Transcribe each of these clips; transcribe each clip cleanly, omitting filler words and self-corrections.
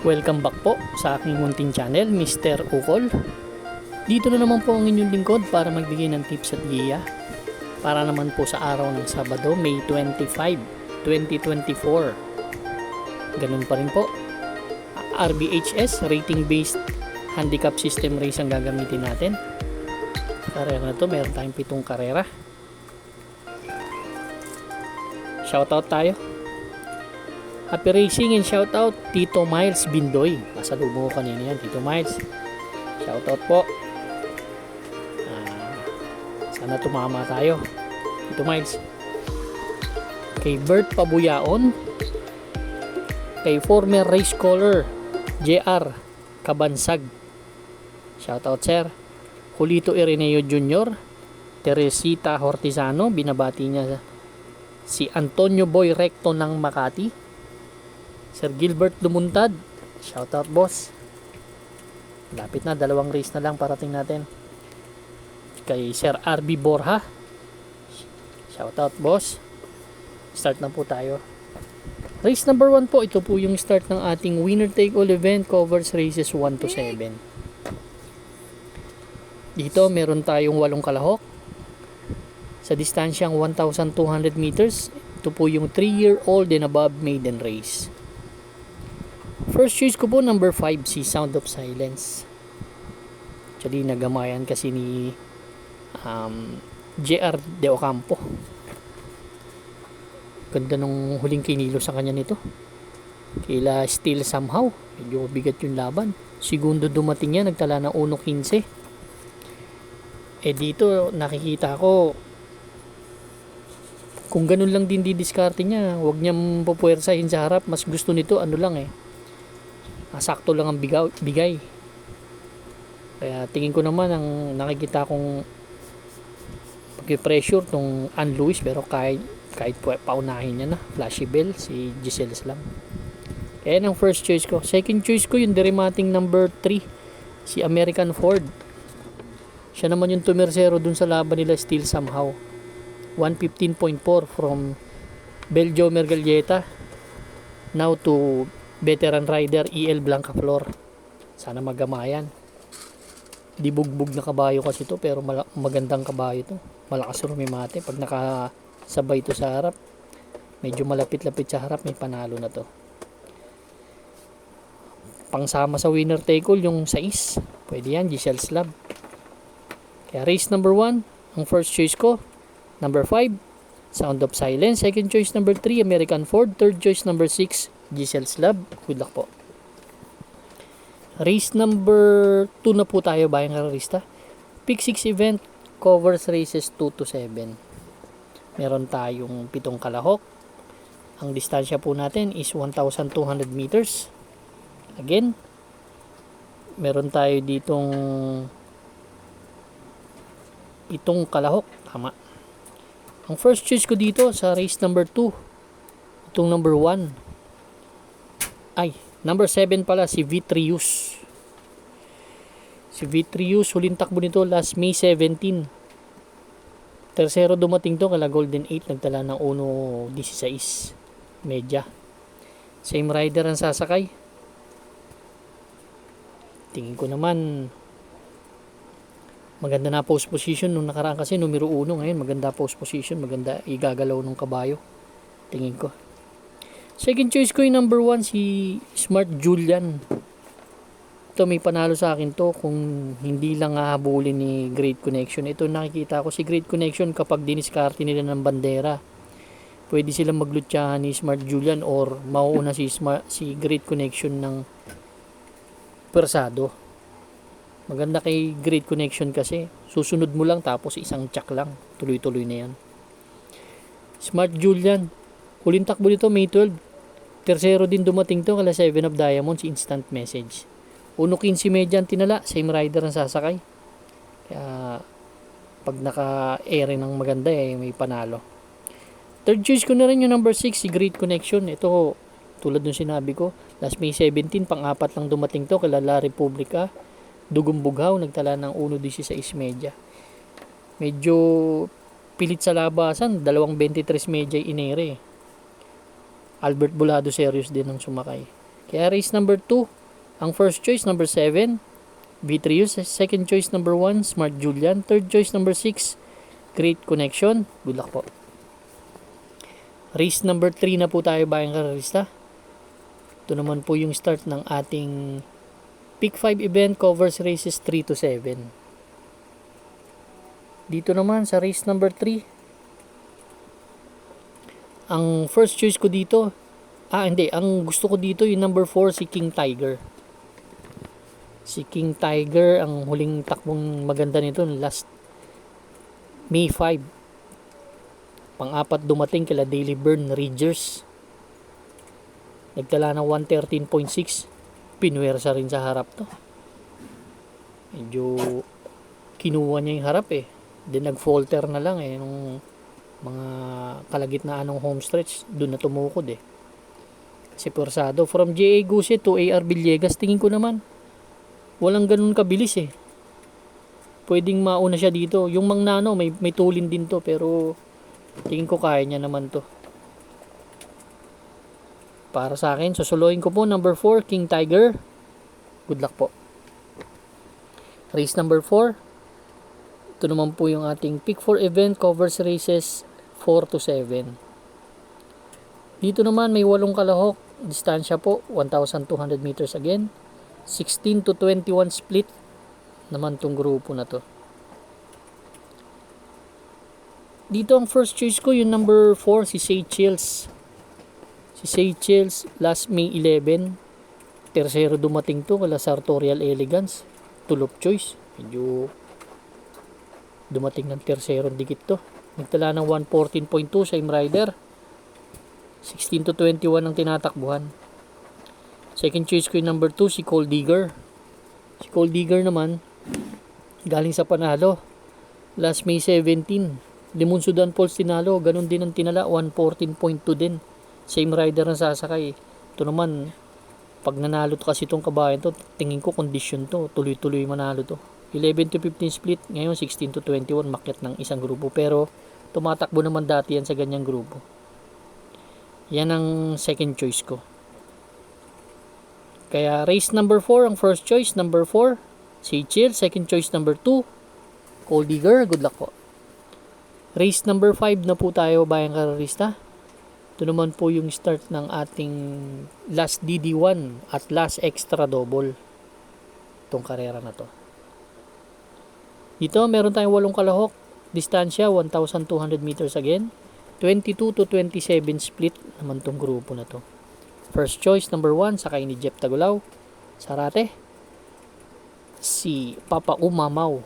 Welcome back po sa aking munting channel, Mr. Ukol. Dito na naman po ang inyong lingkod para magbigay ng tips at giya para naman po sa araw ng Sabado, May 25, 2024. Ganun pa rin po. RBHS, Rating Based Handicap System Race ang gagamitin natin. Karera na to, meron tayong 7 karera. Shoutout tayo. Happy racing and shoutout Tito Miles Bindoy. Masalubong ko kanina yan, Tito Miles. Shoutout po. Sana tumama tayo, Tito Miles. Kay Bert Pabuyaon. Kay former race caller JR Kabansag. Shoutout sir. Julito Ireneo Jr. Teresita Hortizano. Binabati niya si Antonio Boy Recto ng Makati. Sir Gilbert Lumuntad, shoutout boss. Lapit na, 2 race na lang parating natin. Kay Sir RB Borja, shoutout boss. Start na po tayo. Race number 1 po, ito po yung start ng ating winner take all event, covers races 1 to 7. Dito meron tayong 8 kalahok. Sa distansyang 1,200 meters, ito po yung 3-year-old and above maiden race. First choice ko po number 5, si Sound of Silence. Actually nagamayan kasi ni JR De Ocampo. Ganda nung huling kinilo sa kanya nito. Kila Still Somehow, medyo bigat yung laban. Segundo dumating yan, nagtala ng 1.15. Dito nakikita ko kung ganun lang din didiskarte niya, huwag niyang pupuwersahin sa harap. Mas gusto nito sakto lang ang bigay. Kaya tingin ko naman ang nakikita kong pag-pressure tong Ann Lewis, pero kahit paunahin niya na Flashy Bell si Giselle Slam. Kaya ang first choice ko. Second choice ko yung deremating number 3, si American Ford. Siya naman yung tumersero dun sa laban nila Still Somehow. 115.4 from Belgio Mergalieta now to veteran rider EL Blancaflor. Sana magamayan. Di bugbog na kabayo kasi to, pero magandang kabayo to. Malakas rumimate pag nakasabay to sa harap. Medyo malapit-lapit sa harap, may panalo na to. Pangsama sa winner take all yung 6. Pwede yan, Giselle Slab. Kaya race number 1, ang first choice ko, number 5, Sound of Silence. Second choice number 3, American Ford. Third choice number 6, Giselle Slab. Good luck po. Race number 2 na po tayo, bayang kararista. Pick 6 event, covers races 2 to 7. Meron tayong 7 kalahok. Ang distansya po natin is 1,200 meters. Again, meron tayo ditong 7 kalahok. Tama. Ang first choice ko dito sa race number 2, itong number 1. Number 7 pala, si Vitrius. Si Vitrius, huling takbo nito last May 17. Tersero dumating to, kala Golden 8, nagtala ng 1.16 media. Same rider ang sasakay. Tingin ko naman maganda na post position nung nakaraan, kasi numero 1 ngayon, maganda post position, maganda igagalaw ng kabayo. Tingin ko. Second choice ko yung number 1, si Smart Julian. Ito may panalo sa akin to kung hindi lang hahabulin ni Great Connection. Ito nakikita ko si Great Connection kapag diniskarte nila ng bandera. Pwede silang maglutyahan ni Smart Julian or mauuna si Great Connection ng persado. Maganda kay Great Connection kasi susunod mo lang tapos isang check lang. Tuloy-tuloy na yan. Smart Julian. Huling takbo dito May 12. Tersero din dumating to kala 7 of Diamonds, instant message. 1.15 medyan tinala, same rider ang sasakay. Kaya pag naka-ere ng maganda may panalo. Third choice ko na rin yung number 6, si Great Connection. Ito, tulad ng sinabi ko, last May 17, pang-4 lang dumating to kala La Republica. Dugong Bughaw, nagtala ng 1.16 medya. Medyo pilit sa labasan, 2.23 medya inere. Albert Bulado serious din ang sumakay. Kaya race number 2, ang first choice number 7, Vitrius. Second choice number 1, Smart Julian. Third choice number 6, Great Connection. Good luck po. Race number 3 na po tayo bayang karerista. Ito naman po yung start ng ating Pick 5 event, covers races 3 to 7. Dito naman sa race number 3, ang first choice ko dito, ang gusto ko dito yung number 4, si King Tiger. Si King Tiger, ang huling takbong maganda nito last May 5. Pang-apat dumating kila Daily Burn Ridgers. Nagtala ng 113.6. Pinuwersa rin sa harap to. Medyo kinuha niya yung harap eh. Then nag-falter na lang eh nung mga kalagitnaan ng home stretch, doon na tumukod eh. Kasi puwersado from J.A. Guse to A.R. Villegas, tingin ko naman walang ganun kabilis eh. Pwedeng mauna siya dito. Yung Mang Nano may tulin din to, pero tingin ko kaya niya naman to. Para sa akin, susuloyin ko po number 4, King Tiger. Good luck po. Race number 4, ito naman po yung ating Pick 4 event, covers races 4 to 7. Dito naman may 8 kalahok. Distansya po 1,200 meters again. 16 to 21 split naman tong grupo na to. Dito ang first choice ko yung number 4, si Seychelles. Si Seychelles last May 11. Tercero dumating to kala Sartorial Elegance. Tulop choice. Medyo dumating ng tercero dikit to. Nagtala ng 114.2 sa Rider. 16 to 21 ang tinatakbuhan. Second choice ko yung number 2, si Cold Digger. Si Cold Digger naman, galing sa panalo. Last May 17. Limon Sudan Pulse tinalo. Ganun din ang tinala, 114.2 din. Same rider na sasakay. Ito naman, pag nanalo to kasi itong kabayan to, tingin ko kondisyon to. Tuloy-tuloy manalo to. 11 to 15 split. Ngayon 16 to 21 makyat ng isang grupo. Pero tumatakbo naman dati yan sa ganyang grupo. Yan ang second choice ko. Kaya race number 4 ang first choice. Number 4, Seychelles. Second choice number 2, Cold Digger. Good luck po. Race number 5 na po tayo bayang karerista. Ito naman po yung start ng ating last DD1 at last extra double. Itong karera na to. Dito meron tayong 8 kalahok. Distansya 1,200 meters again. 22 to 27 split naman tong grupo na to. First choice number 1, sakay ni Jeff Tagulaw. Sarate, si Papa Umamaw.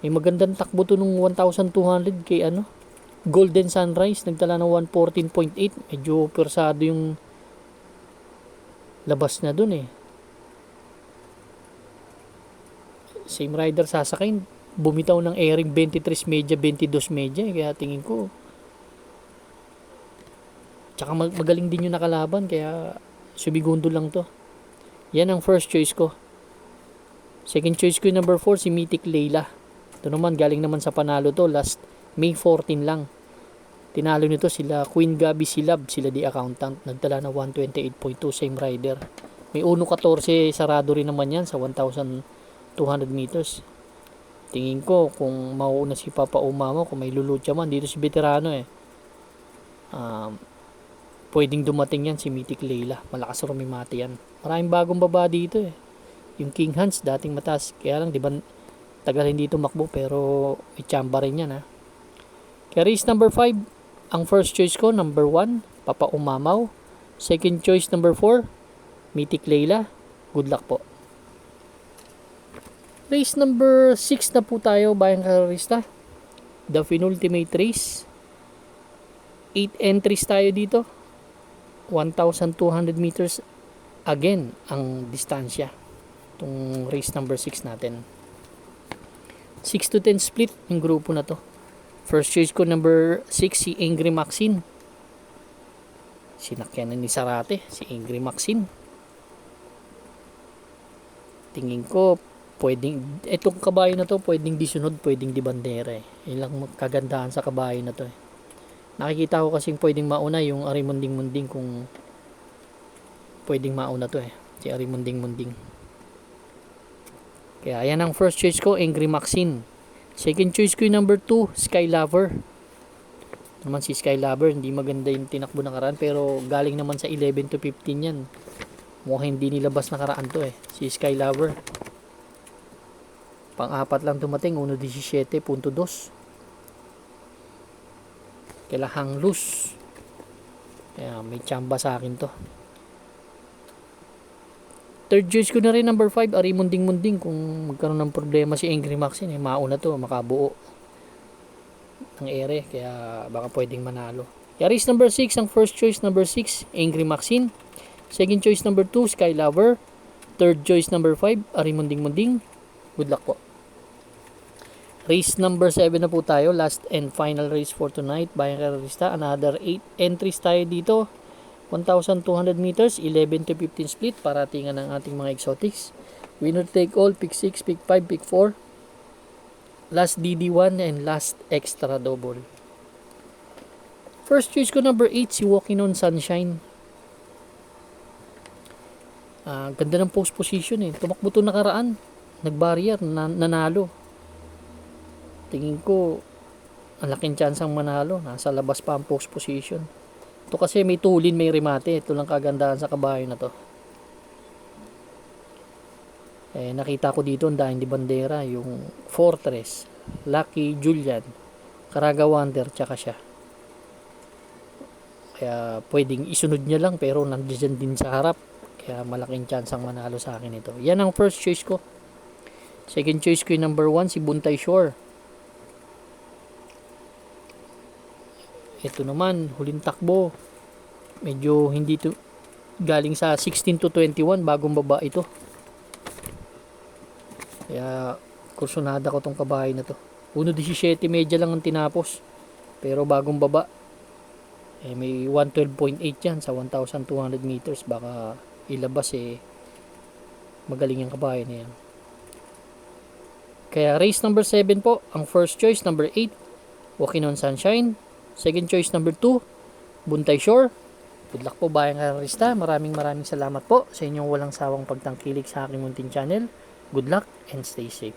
May magandang takbo to nung 1,200 kay Golden Sunrise. Nagtala ng 114.8. Medyo persado yung labas na dun eh. Same rider sasakay. Bumitaw ng airing 23 media, 22 media. Kaya tingin ko tsaka magaling din yung nakalaban, kaya subigundo lang to. Yan ang first choice ko. Second choice ko yung number 4, si Mythic Leila. Ito naman, galing naman sa panalo to last May 14 lang. Tinalo nito sila Queen Gabi Silab, sila di accountant. Nagtala na 128.2, same rider. May 1.14 sarado rin naman yan sa 1,200 meters. Tingin ko kung mauuna si Papa Umama, kung may lulutya man, dito si veterano eh. Pwedeng dumating yan si Mythic Leila. Malakas rumimati yan. Maraming bagong baba dito eh. Yung King Hans dating mataas. Kaya lang, di ba, tagal hindi tumakbo, pero itchamba rin yan ha. Kaya race number 5, ang first choice ko, number 1, Papa Umamaw. Second choice, number 4, Mythic Leila. Good luck po. Race number 6 na po tayo, bayang karerista. The penultimate race. 8 entries tayo dito. 1,200 meters again ang distansya. Itong race number 6 natin. 6 to 10 split yung grupo na to. First choice ko number 6, si Angry Maxine. Sinakyan ni Sarate, si Angry Maxine. Tingin ko pwedeng, itong kabayo na to pwedeng disunod, pwedeng di bandera eh. Yun lang kagandahan sa kabayo na to eh. Nakikita ko kasing pwedeng mauna yung arimunding-munding kung pwedeng mauna to si Arimunding Munding. Kaya yan ang first choice ko, Angry Maxine. Second choice ko yung number 2, Sky Lover. Naman si Sky Lover, hindi maganda yung tinakbo nakaraan, pero galing naman sa 11 to 15 yan. Mukhang hindi nilabas nakaraan to si Sky Lover. Pang-apat lang dumating, 1.17.2. Kailan hang loose. Kaya may tsamba sa akin to. Third choice ko na rin number 5, Arimunding Munding. Kung magkaroon ng problema si Angry Maxine, mauna to, makabuo ng ere. Kaya baka pwedeng manalo. Kaya race number 6, ang first choice number 6, Angry Maxine. Second choice number 2, Sky Lover. Third choice number 5, Arimunding Munding. Good luck po. Race number 7 na po tayo. Last and final race for tonight. Bayang Karerista. Another 8 entries tayo dito. 1,200 meters. 11 to 15 split. Paratingan ng ating mga exotics. Winner take all. Pick 6, pick 5, pick 4. Last DD1 and last extra double. First choice ko number 8. Si Walking on Sunshine. Ganda ng post position Tumakbo to nakaraan. Nag-barrier. Nanalo. Tingin ko ang laking chance ang manalo. Nasa labas pa ang post position. Ito kasi may tulin, may remate. Ito lang kagandahan sa kabayo na to. Nakita ko dito ang daing di bandera, yung Fortress, Lucky Julian, Caraga Wonder, tsaka siya. Kaya pwedeng isunod niya lang, pero nandiyan din sa harap. Kaya malaking chance ang manalo sa akin ito. Yan ang first choice ko. Second choice ko yung number 1, si Buntay Shore. Ito naman, huling takbo. Medyo hindi to galing sa 16 to 21, bagong baba ito. Kaya kursunada ko tong kabahay na to. 1.17 medya lang ang tinapos. Pero bagong baba. May 112.8 yan sa 1,200 meters. Baka ilabas magaling yung kabahay na yan. Kaya race number 7 po, ang first choice number 8, Walking on Sunshine. Second choice number 2, Buntay Shore. Good luck po Bayang Karerista. Maraming salamat po sa inyong walang sawang pagtangkilik sa aking munting channel. Good luck and stay safe.